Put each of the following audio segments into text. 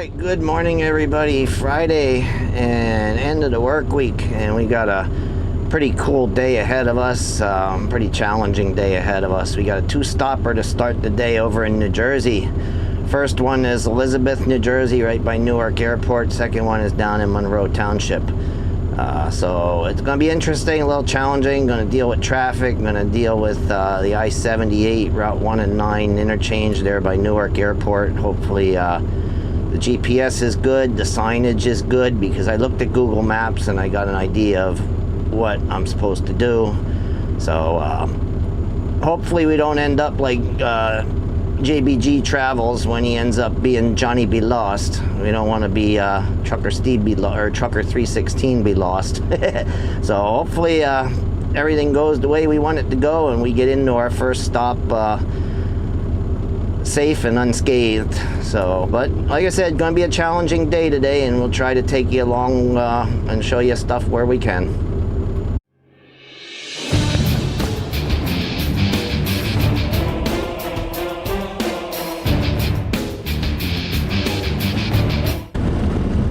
Good morning, everybody. Friday and end of the work week, and we got a pretty cool day ahead of us. Pretty challenging day ahead of us. We got a two-stopper to start the day over in New Jersey. First one is Elizabeth, New Jersey, right by Newark Airport. Second one is down in Monroe Township. So it's going to be interesting, a little challenging. Going to deal with traffic. Going to deal with the I-78 Route 1 and 9 interchange there by Newark Airport. Hopefully the GPS is good, the signage is good, because I looked at Google Maps and I got an idea of what I'm supposed to do. So hopefully we don't end up like JBG Travels when he ends up being Johnny Be Lost. We don't want to be Trucker Steve be or Trucker 316 be lost. So hopefully everything goes the way we want it to go and we get into our first stop safe and unscathed. So, but like I said, going to be a challenging day today, and we'll try to take you along and show you stuff where we can.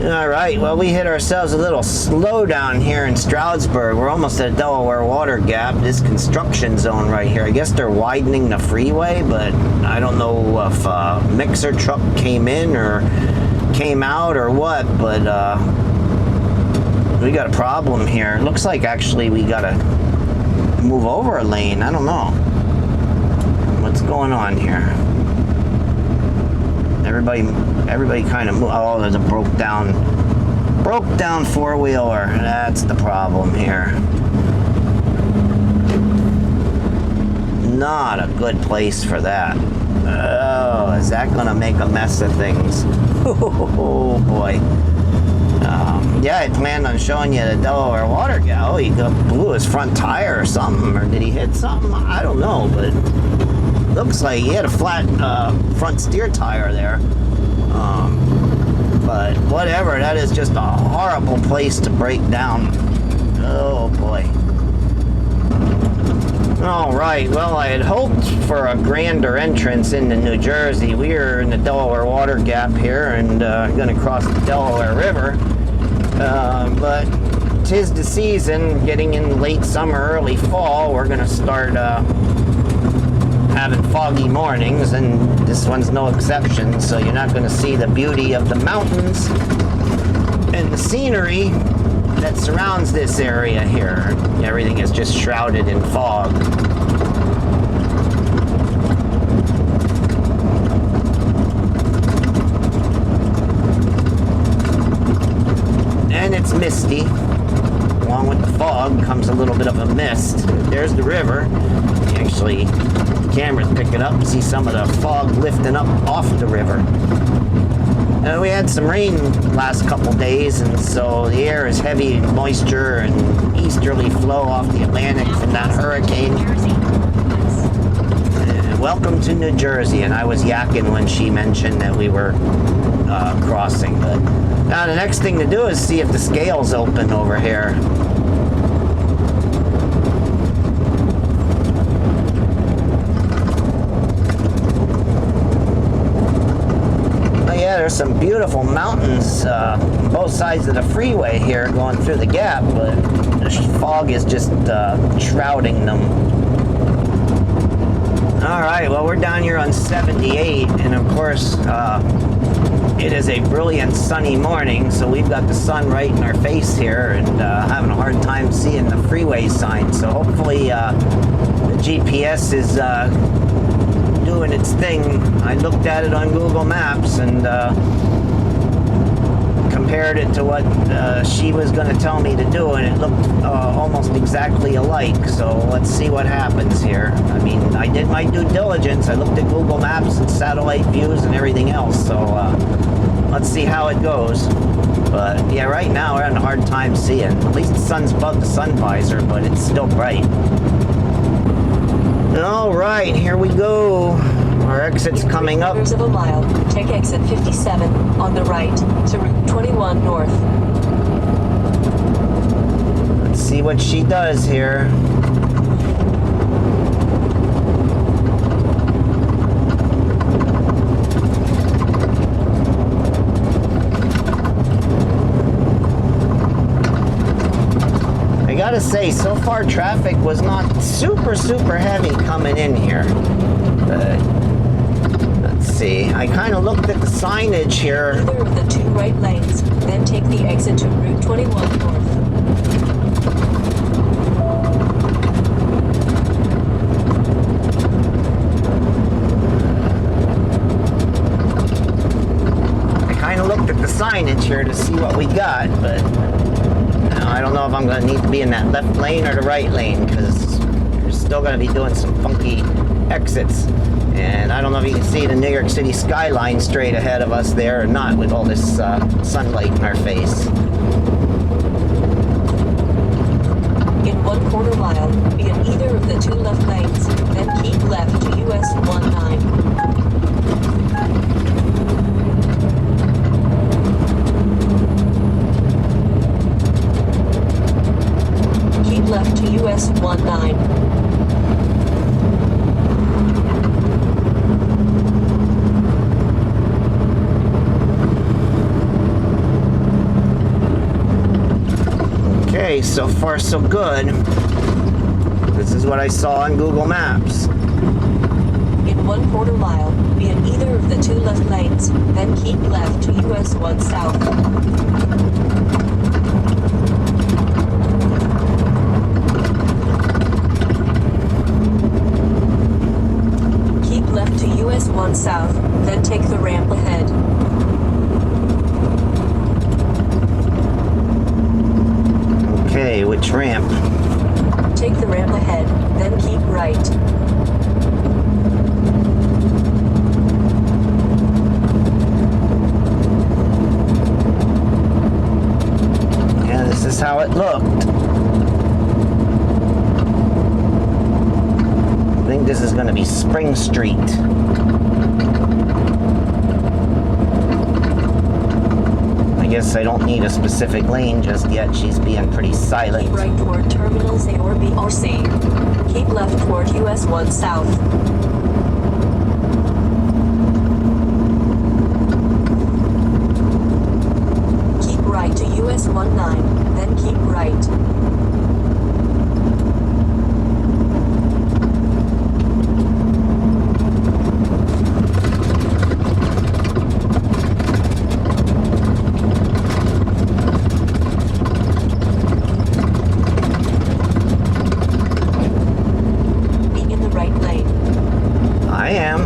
Alright, well, we hit ourselves a little slowdown here in Stroudsburg. We're almost at Delaware Water Gap, this construction zone right here. I guess they're widening the freeway, but I don't know if a mixer truck came in or came out or what, but we got a problem here. It looks like actually we gotta move over a lane. I don't know. What's going on here? Everybody kind of moved. Oh, there's a broke down four-wheeler. That's the problem here. Not a good place for that. Oh, is that gonna make a mess of things? Oh boy. Yeah, I planned on showing you the Delaware Water Gap. Oh, he blew his front tire or something, or did he hit something? I don't know, but looks like he had a flat front steer tire there. But whatever, that is just a horrible place to break down. Oh boy. Alright, well, I had hoped for a grander entrance into New Jersey. We are in the Delaware Water Gap here and going to cross the Delaware River. But 'tis the season, getting in late summer, early fall. We're going to start having foggy mornings, and this one's no exception, so you're not going to see the beauty of the mountains and the scenery that surrounds this area here. Everything is just shrouded in fog. And it's misty. Along with the fog comes a little bit of a mist. There's the river. Actually, the cameras pick it up and see some of the fog lifting up off the river. We had some rain last couple days, and so the air is heavy in moisture and easterly flow off the Atlantic from that hurricane. Welcome to New Jersey, and I was yakking when she mentioned that we were crossing. But now the next thing to do is see if the scale's open over here. There's some beautiful mountains on both sides of the freeway here going through the gap, but the fog is just shrouding them. Alright, well, we're down here on 78, and of course it is a brilliant sunny morning, so we've got the sun right in our face here and having a hard time seeing the freeway sign. So hopefully the GPS is doing its thing. I looked at it on Google Maps and compared it to what she was going to tell me to do, and it looked almost exactly alike. So let's see what happens here. I mean, I did my due diligence. I looked at Google Maps and satellite views and everything else. So let's see how it goes. But yeah, right now we're having a hard time seeing. At least the sun's above the sun visor, but it's still bright. All right, here we go. Our exit's coming up. Of a mile, take exit 57 on the right to Route 21 north. Let's see what she does here. gotta say, so far traffic was not super heavy coming in here. But let's see. I kind of looked at the signage here. Either of the two right lanes, then take the exit to Route 21 North. Looked at the signage here to see what we got, but I don't know if I'm going to need to be in that left lane or the right lane, because we're still going to be doing some funky exits. And I don't know if you can see the New York City skyline straight ahead of us there or not, with all this sunlight in our face. In 1/4 mile, be in either of the two left lanes, then keep left to US 19. Left to US 19. Okay, so far so good. This is what I saw on Google Maps. In 1/4 mile, be in either of the two left lanes, then keep left to US 1 South. Left to US 1 South, then take the ramp ahead. Okay, which ramp? Take the ramp ahead, then keep right. Yeah, this is how it looked. I think this is going to be Spring Street. I guess I don't need a specific lane just yet. She's being pretty silent. Keep right toward terminals A or B or C. Keep left toward US 1 South. Keep right to US 19, then keep right. I am.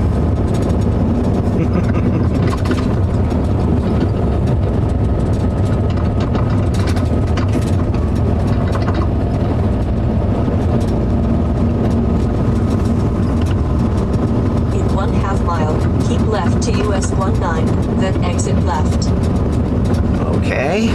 In 1/2 mile, keep left to US 19, then exit left. Okay.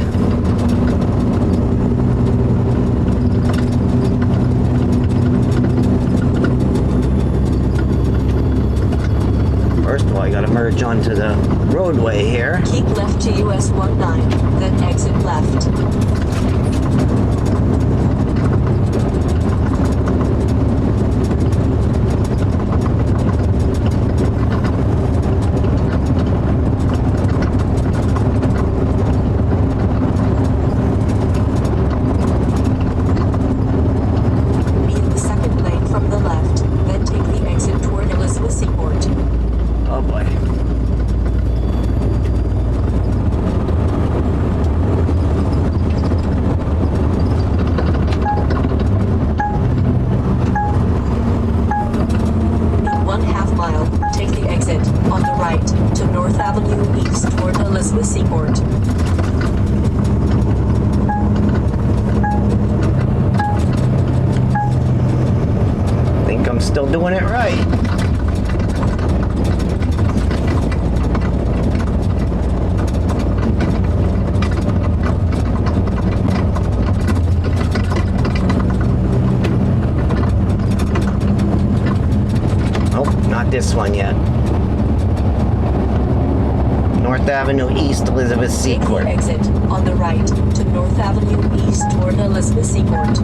First of all, I gotta merge onto the roadway here. Keep left to US 19, then exit left. Be in the second lane from the left, then take the exit toward Elizabeth Seaport. Oh boy. In 1/2 mile, take the exit on the right to North Avenue East toward Elizabeth Seaport. Think I'm still doing it right. Not this one yet. North Avenue East, Elizabeth Take the Seaport. exit on the right to North Avenue East toward Elizabeth Seaport.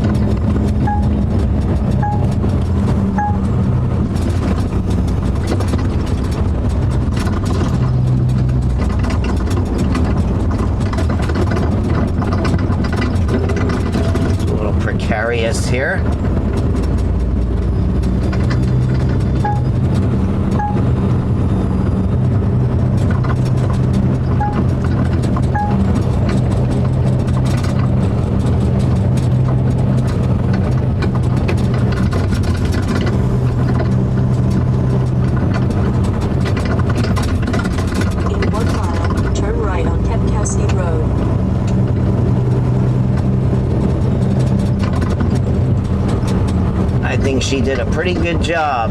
areas here. I think she did a pretty good job.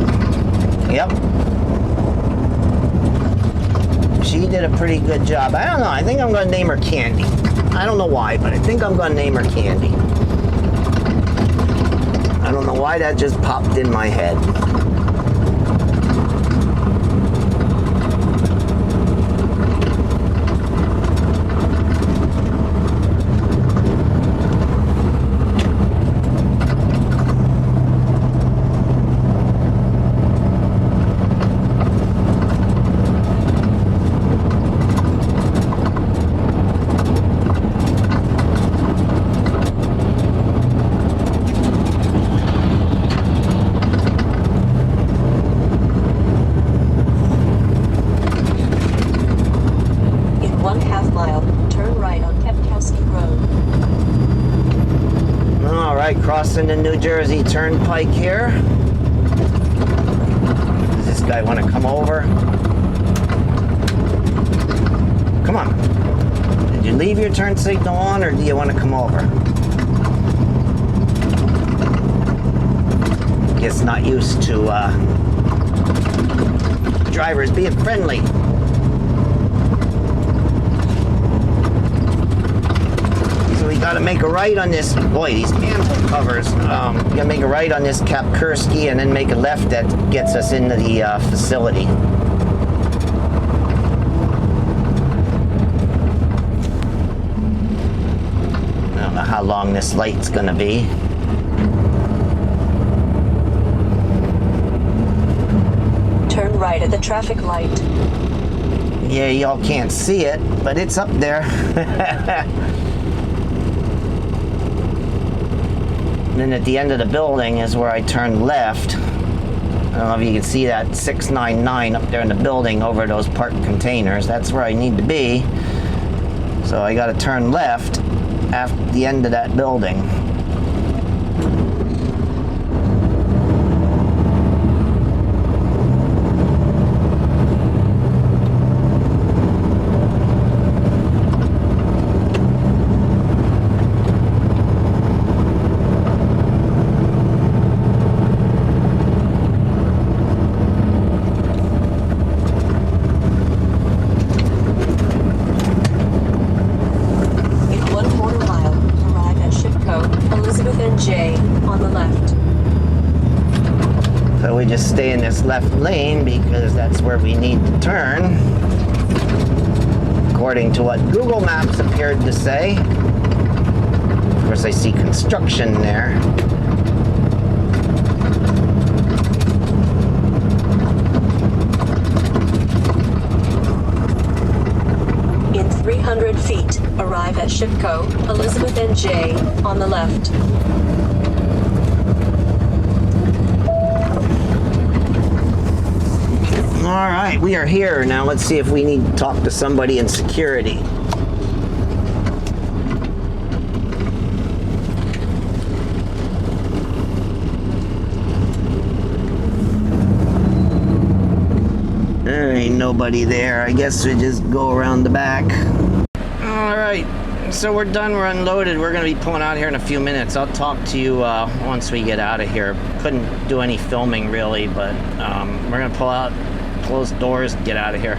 Yep. She did a pretty good job. I don't know. I think I'm going to name her Candy. I don't know why, but I think I'm going to name her Candy. I don't know why that just popped in my head. Crossing the New Jersey Turnpike here. Does this guy want to come over? Come on. Did you leave your turn signal on, or do you want to come over? Guess not used to drivers being friendly. Got to make a right on this. Boy, these manhole covers. You got to make a right on this Kapkursky and then make a left that gets us into the facility. I don't know how long this light's going to be. Turn right at the traffic light. Yeah, y'all can't see it, but it's up there. And then at the end of the building is where I turn left. I don't know if you can see that 699 up there in the building over those parked containers. That's where I need to be. So I got to turn left after the end of that building. Just stay in this left lane because that's where we need to turn, according to what Google Maps appeared to say. Of course, I see construction there. In 300 feet, arrive at Shipco, Elizabeth and J on the left. All right, we are here. Now let's see if we need to talk to somebody in security. There ain't nobody there. I guess we just go around the back. All right, so we're done. We're unloaded. We're going to be pulling out here in a few minutes. I'll talk to you once we get out of here. Couldn't do any filming really, but we're going to pull out, close doors, and get out of here.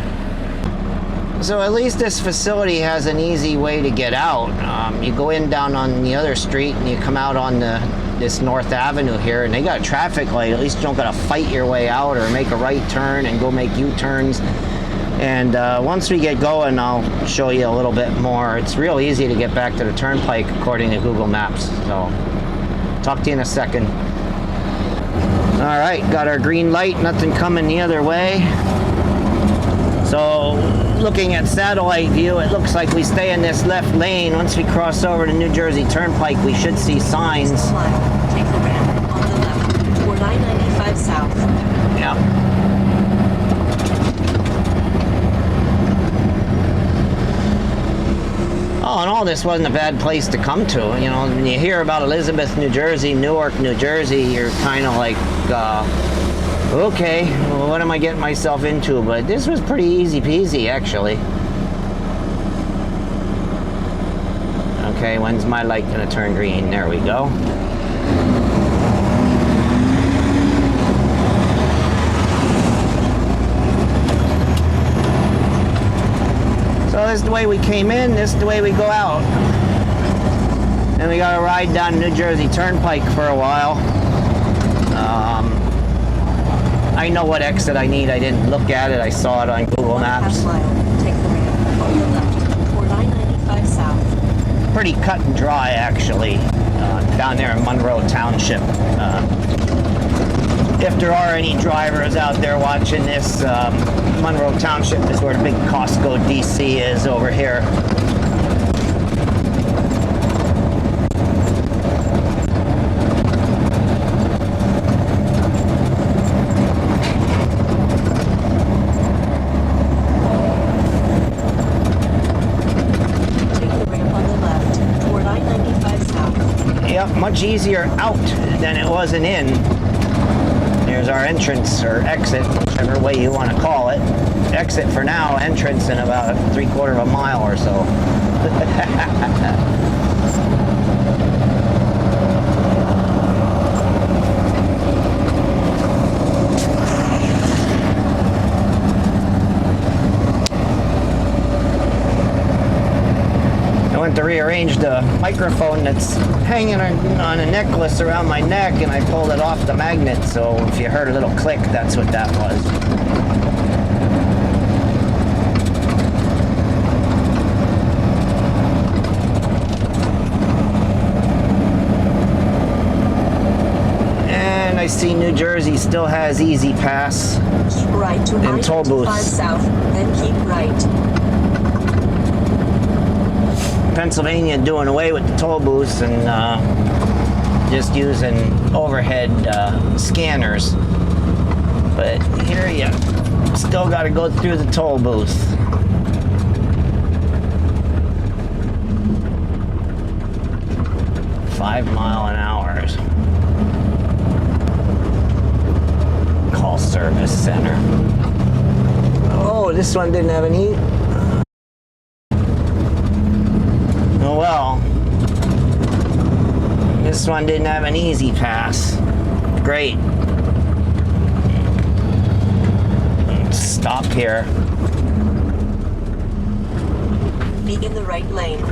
So at least this facility has an easy way to get out. You go in down on the other street and you come out on this North Avenue here, and they got a traffic light. At least you don't got to fight your way out or make a right turn and go make U-turns. And once we get going, I'll show you a little bit more. It's real easy to get back to the turnpike according to Google Maps. So talk to you in a second. All right, got our green light, nothing coming the other way. So looking at satellite view, it looks like we stay in this left lane. Once we cross over to New Jersey Turnpike, we should see signs Take the ramp on the left toward I-95 South. Yeah. Oh, and all this wasn't a bad place to come to. You know, when you hear about Elizabeth, New Jersey, Newark, New Jersey, you're kind of like, okay, well, what am I getting myself into? But this was pretty easy peasy, actually. Okay, when's my light gonna turn green? There we go. So this is the way we came in, this is the way we go out. Then we gotta ride down New Jersey Turnpike for a while. I know what exit I need. I didn't look at it. I saw it on Google Maps. Take the ramp on the left toward I-95 South. Pretty cut and dry, actually, down there in Monroe Township. If there are any drivers out there watching this, Monroe Township is where the big Costco DC is over here. Much easier out than it was an in. There's our entrance or exit, whichever way you want to call it. Exit for now, entrance in about 3/4 of a mile or so. To rearrange the microphone that's hanging on a necklace around my neck, and I pulled it off the magnet, so if you heard a little click, that's what that was. And I see New Jersey still has Easy Pass. Keep right to and toll booths. South, then keep right. Pennsylvania doing away with the toll booths and just using overhead scanners. But here you still got to go through the toll booth. $5-mile-an-hour. Call service center. Oh, this one didn't have any. Oh well, this one didn't have an Easy Pass. Great. Stop here. Be in the right lane.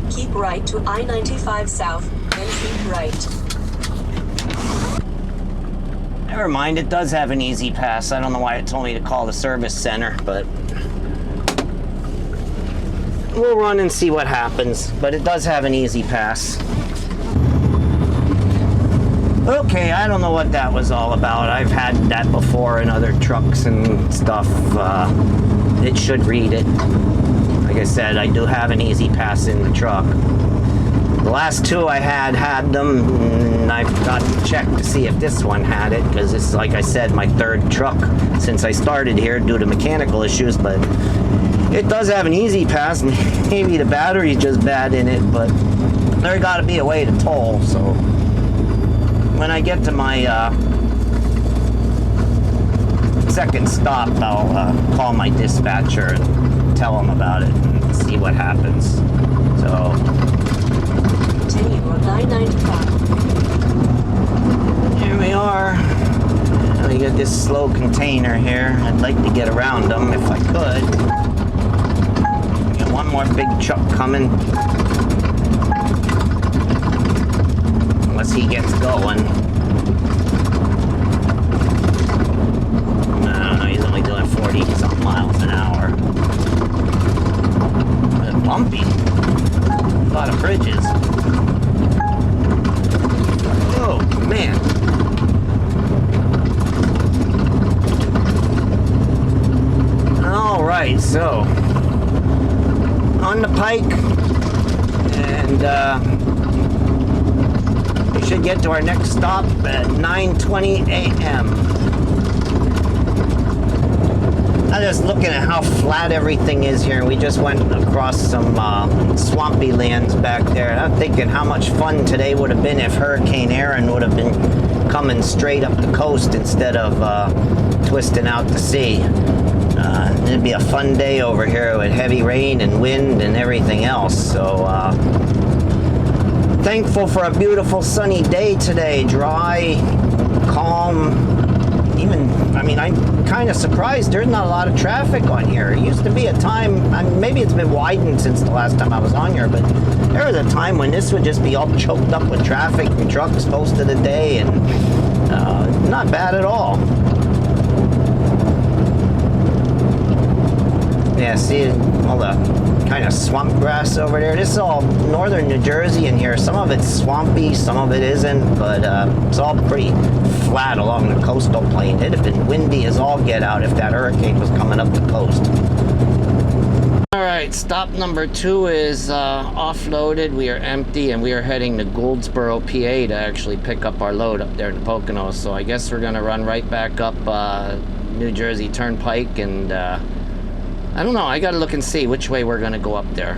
Keep right to I-95 South, then keep right. Never mind, it does have an Easy Pass. I don't know why it told me to call the service center, but we'll run and see what happens. But it does have an Easy Pass. Okay, I don't know what that was all about. I've had that before in other trucks and stuff. It should read it. Like I said, I do have an Easy Pass in the truck. The last two I had them, and I've got to check to see if this one had it, because this is, like I said, my third truck since I started here due to mechanical issues, but it does have an Easy Pass. Maybe the battery's just bad in it, but there's got to be a way to toll, so when I get to my second stop, I'll call my dispatcher and tell them about it and see what happens. So continue on I-95. Here we are. We got this slow container here. I'd like to get around them if I could. Got one more big truck coming. Unless he gets going. I don't know, he's only doing 40-something miles an hour. But bumpy. A lot of bridges. Oh, man. Alright, so on the pike, and and get to our next stop at 9:20 a.m. I'm just looking at how flat everything is here. We just went across some swampy lands back there. And I'm thinking how much fun today would have been if Hurricane Aaron would have been coming straight up the coast instead of twisting out to sea. It'd be a fun day over here with heavy rain and wind and everything else. So thankful for a beautiful sunny day today. Dry, calm. I'm kind of surprised there's not a lot of traffic on here. It used to be a time, maybe it's been widened since the last time I was on here, but there was a time when this would just be all choked up with traffic and trucks most of the day, and not bad at all. Yeah, see all the kind of swamp grass over there. This is all northern New Jersey in here. Some of it's swampy, some of it isn't, but it's all pretty flat along the coastal plain. It'd have been windy as all get out if that hurricane was coming up the coast. All right, stop number 2 is offloaded. We are empty, and we are heading to Goldsboro, PA to actually pick up our load up there in the Poconos. So I guess we're gonna run right back up New Jersey Turnpike, and I don't know. I got to look and see which way we're going to go up there.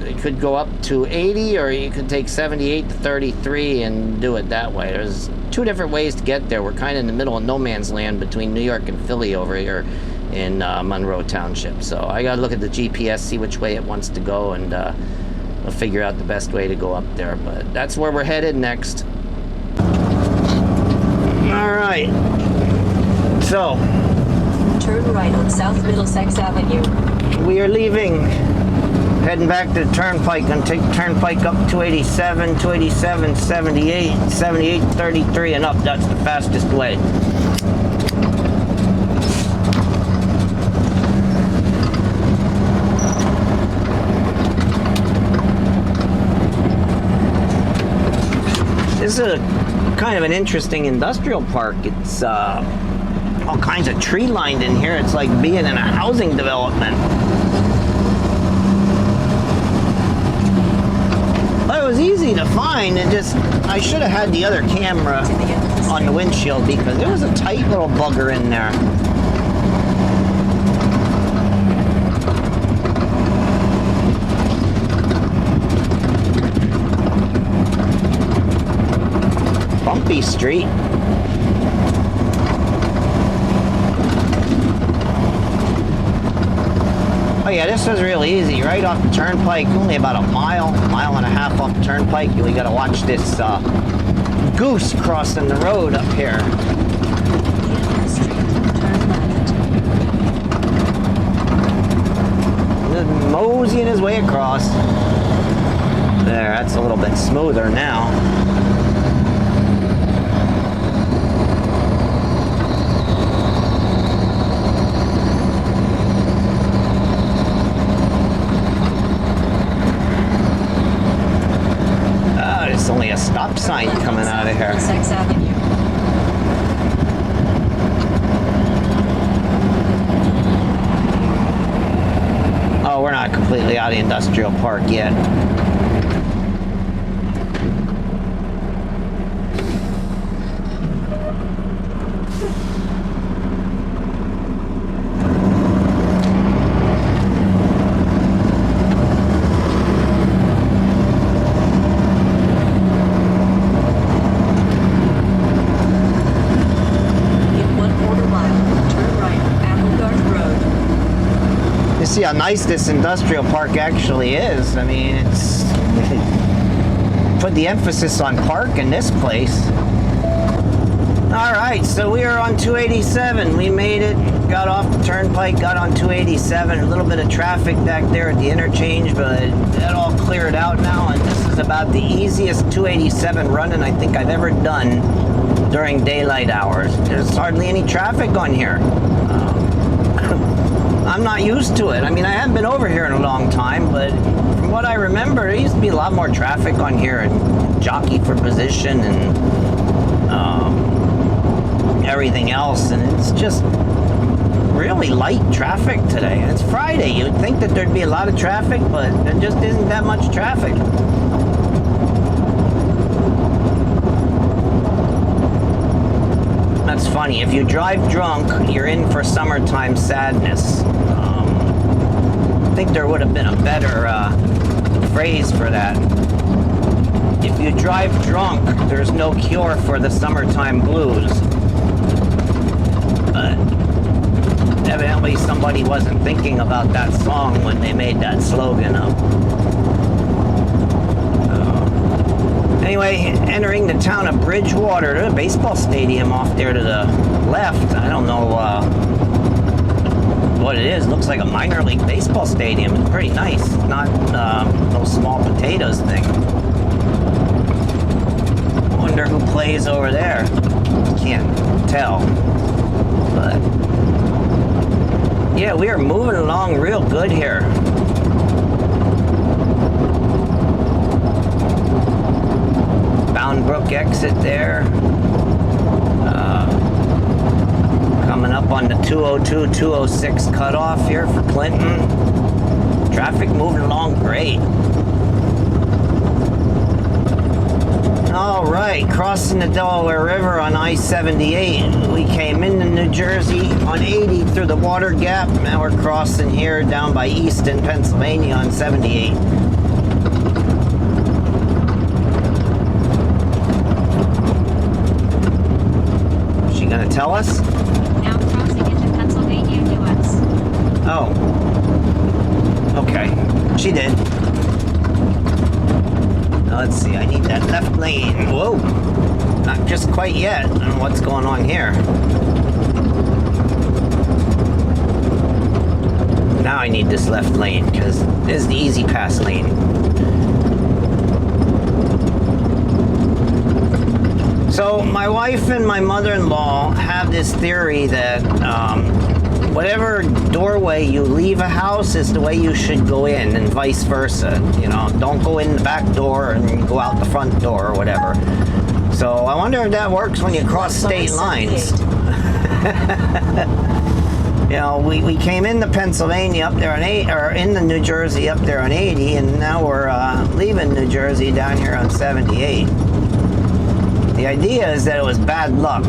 It could go up to 80, or you could take 78 to 33 and do it that way. There's 2 different ways to get there. We're kind of in the middle of no man's land between New York and Philly over here in Monroe Township. So I got to look at the GPS, see which way it wants to go, and we'll figure out the best way to go up there. But that's where we're headed next. All right. So Turn right on South Middlesex Avenue. we are leaving, heading back to the Turnpike, and take the Turnpike up 287, 287, 78, 78, 33, and up. That's the fastest way. This is a kind of an interesting industrial park. It's all kinds of tree lined in here. It's like being in a housing development. But it was easy to find. I should have had the other camera on the windshield because there was a tight little bugger in there. Bumpy street. Oh yeah, this was really easy. Right off the Turnpike, only about a mile and a half off the Turnpike. We gotta watch this goose crossing the road up here. Just moseying his way across. There, that's a little bit smoother now. Only a stop sign coming out of here. Oh, we're not completely out of the industrial park yet. See how nice this industrial park actually is. I mean, it's put the emphasis on park in this place. All right, so we are on 287. We made it, got off the Turnpike, got on 287. A little bit of traffic back there at the interchange, but that all cleared out now, and this is about the easiest 287 running I think I've ever done during daylight hours. There's hardly any traffic on here. I'm not used to it. I mean, I haven't been over here in a long time, but from what I remember, there used to be a lot more traffic on here and jockey for position and everything else, and it's just really light traffic today. And it's Friday. You'd think that there'd be a lot of traffic, but there just isn't that much traffic. that's funny. If you drive drunk, you're in for summertime sadness. I think there would have been a better phrase for that. If you drive drunk, there's no cure for the summertime blues. But evidently somebody wasn't thinking about that song when they made that slogan up. Anyway, entering the town of Bridgewater, there's a baseball stadium off there to the left. I don't know what it is. Looks like a minor league baseball stadium. It's pretty nice. Not no small potatoes thing. Wonder who plays over there. Can't tell. But yeah, we are moving along real good here. Brook exit there. Coming up on the 202-206 cutoff here for Clinton. Traffic moving along great. All right, crossing the Delaware River on I-78. We came into New Jersey on 80 through the Water Gap. Now we're crossing here down by Easton, Pennsylvania on 78. Gonna tell us? Now crossing into Pennsylvania, US. Oh. Okay. She did. Now let's see, I need that left lane. Whoa. Not just quite yet. I don't know what's going on here. Now I need this left lane because this is the easy pass lane. So my wife and my mother-in-law have this theory that whatever doorway you leave a house is the way you should go in, and vice versa. You know, don't go in the back door and go out the front door or whatever. So I wonder if that works when you cross state lines. You know, we came into Pennsylvania up there on 8, or into New Jersey up there on 80, and now we're leaving New Jersey down here on 78. The idea is that it was bad luck.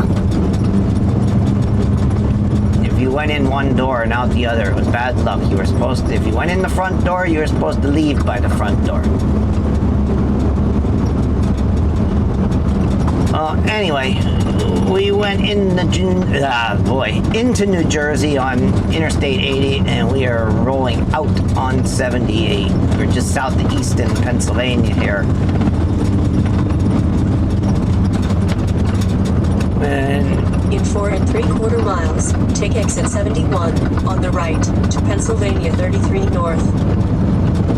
If you went in one door and out the other, it was bad luck. You were supposed to, if you went in the front door, you were supposed to leave by the front door. Anyway, we went into New Jersey on Interstate 80, and we are rolling out on 78. We're just south of Easton, Pennsylvania here. In 4 3/4 miles, take exit 71 on the right to Pennsylvania 33 North.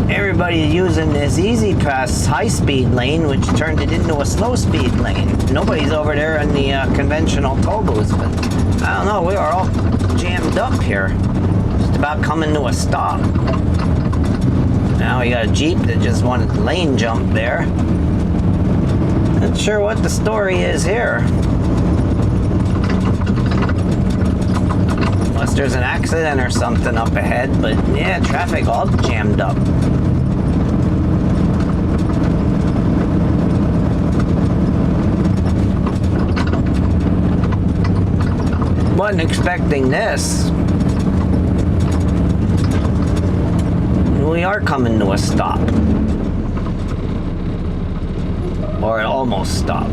Everybody's using this easy pass high-speed lane, which turned it into a slow-speed lane. Nobody's over there in the conventional toll booths, but I don't know, we are all jammed up here. Just about coming to a stop. Now we got a Jeep that just wanted to lane jump there. Not sure what the story is here. Unless there's an accident or something up ahead, but yeah, traffic all jammed up. Wasn't expecting this. We are coming to a stop. Or it almost stopped.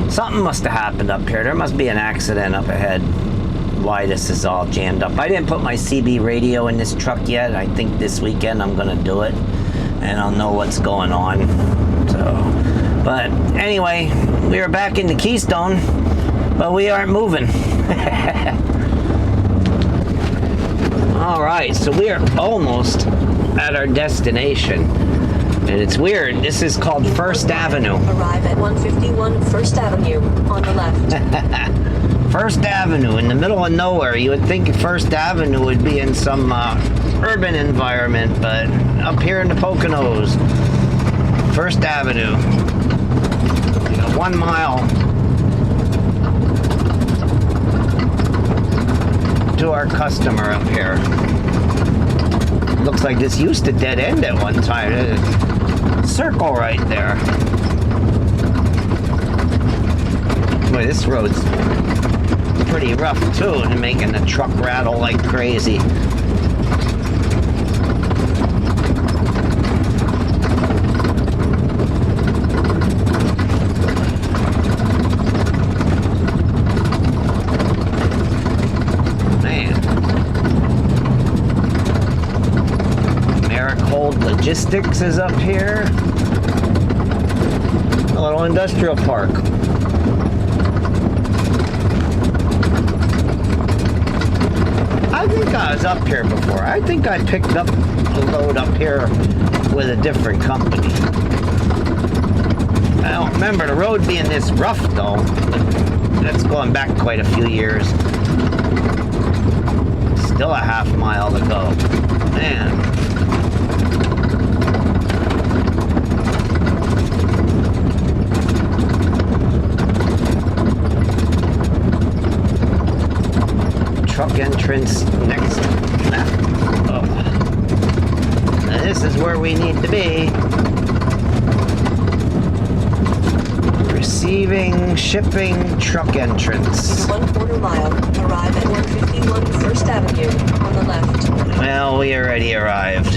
Something must have happened up here. There must be an accident up ahead. Why this is all jammed up. I didn't put my CB radio in this truck yet. I think this weekend I'm gonna do it, and I'll know what's going on. So, but anyway, we are back in the Keystone, but we aren't moving. All right, so we are almost at our destination. And it's weird, this is called First Avenue. Arrive at 151 First Avenue on the left. First Avenue, in the middle of nowhere. You would think First Avenue would be in some urban environment, but up here in the Poconos, First Avenue. You know, 1 mile to our customer up here. Looks like this used to dead end at one time. Circle right there. Boy, this road's pretty rough too, and making the truck rattle like crazy. Logistics is up here. A little industrial park. I think I was up here before. I think I picked up a load up here with a different company. I don't remember the road being this rough though. That's going back quite a few years. Still a half mile to go. Man. Truck entrance next left. Oh. Now this is where we need to be. Receiving, shipping, truck entrance. In 1/4 mile, arrive at 151 First Avenue on the left. Well, we already arrived.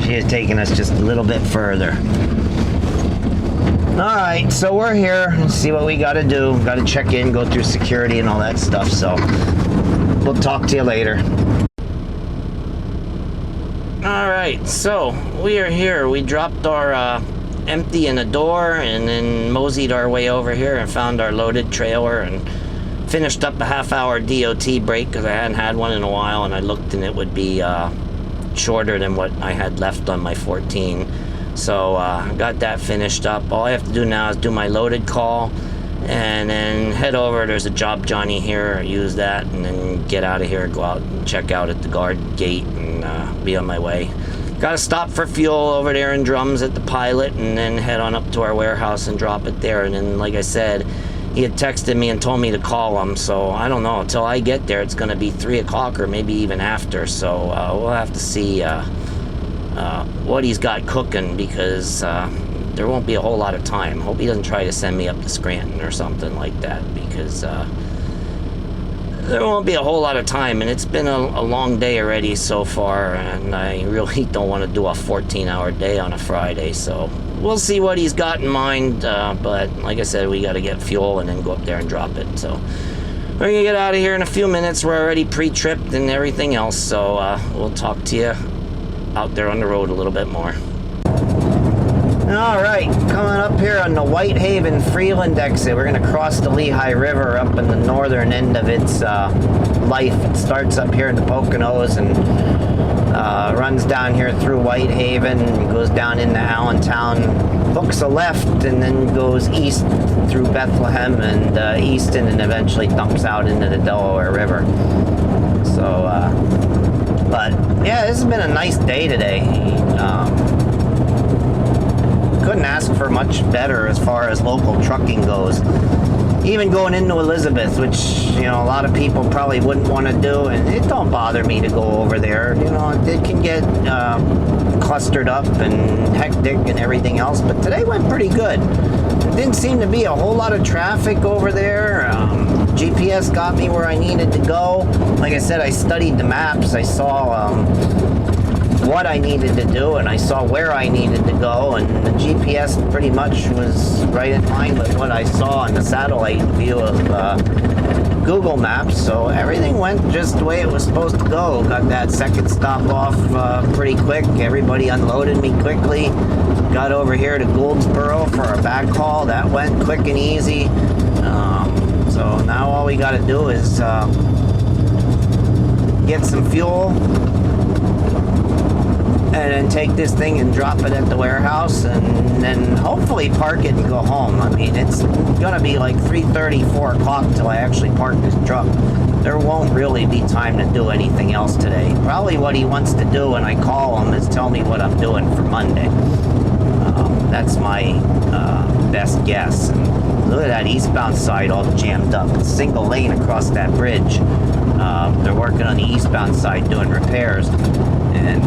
She has taken us just a little bit further. All right, so we're here. Let's see what we got to do. Got to check in, go through security and all that stuff. So we'll talk to you later. All right, so we are here. We dropped our empty in the door and then moseyed our way over here and found our loaded trailer and finished up a half-hour DOT break because I hadn't had one in a while, and I looked and it would be shorter than what I had left on my 14. So got that finished up. All I have to do now is do my loaded call and then head over. There's a Job Johnny here. Use that and then get out of here, go out and check out at the guard gate and be on my way. Got to stop for fuel over there in Drums at the Pilot and then head on up to our warehouse and drop it there. And then, like I said, he had texted me and told me to call him. So I don't know. Until I get there, it's going to be 3 o'clock or maybe even after. So we'll have to see what he's got cooking because there won't be a whole lot of time. Hope he doesn't try to send me up to Scranton or something like that because there won't be a whole lot of time, and it's been a long day already so far, and I really don't want to do a 14-hour day on a Friday, so we'll see what he's got in mind, but like I said, we got to get fuel and then go up there and drop it. So we're gonna get out of here in a few minutes. We're already pre-tripped and everything else, so we'll talk to you out there on the road a little bit more. All right, coming up here on the Whitehaven Freeland exit, we're going to cross the Lehigh River up in the northern end of its life. It starts up here in the Poconos and runs down here through Whitehaven, goes down into Allentown, hooks a left, and then goes east through Bethlehem and Easton, and eventually dumps out into the Delaware River. So, but yeah, this has been a nice day today. Couldn't ask for much better as far as local trucking goes. Even going into Elizabeth, which, you know, a lot of people probably wouldn't want to do, and it don't bother me to go over there. You know, it can get clustered up and hectic and everything else, but today went pretty good. There didn't seem to be a whole lot of traffic over there. GPS got me where I needed to go. Like I said, I studied the maps. I saw what I needed to do, and I saw where I needed to go, and the GPS pretty much was right in line with what I saw on the satellite view of Google Maps, so everything went just the way it was supposed to go. Got that second stop off pretty quick. Everybody unloaded me quickly. Got over here to Goldsboro for our back haul. That went quick and easy. So now all we got to do is get some fuel and then take this thing and drop it at the warehouse and then hopefully park it and go home. I mean, it's gonna be like 3:30, 4 o'clock till I actually park this truck. There won't really be time to do anything else today. Probably what he wants to do when I call him is tell me what I'm doing for Monday. That's my best guess. And look at that eastbound side all jammed up. It's single lane across that bridge. They're working on the eastbound side doing repairs, and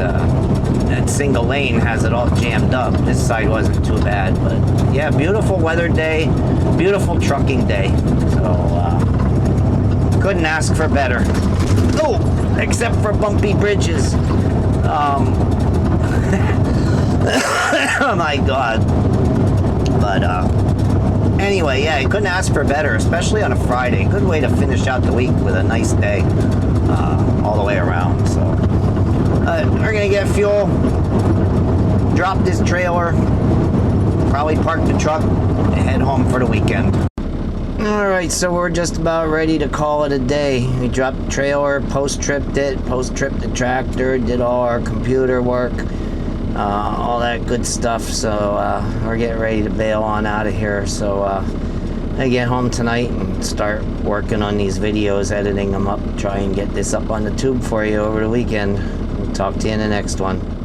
that single lane has it all jammed up. This side wasn't too bad, but yeah, beautiful weather day. beautiful trucking day. So couldn't ask for better. Oh, except for bumpy bridges. Oh my God. But anyway, yeah, you couldn't ask for better, especially on a Friday. Good way to finish out the week with a nice day all the way around. So we're gonna get fuel, drop this trailer, probably park the truck, and head home for the weekend. Alright, so we're just about ready to call it a day. We dropped the trailer, post-tripped the tractor, did all our computer work, all that good stuff. So we're getting ready to bail on out of here. So I get home tonight and start working on these videos, editing them up, try and get this up on the tube for you over the weekend. We'll talk to you in the next one.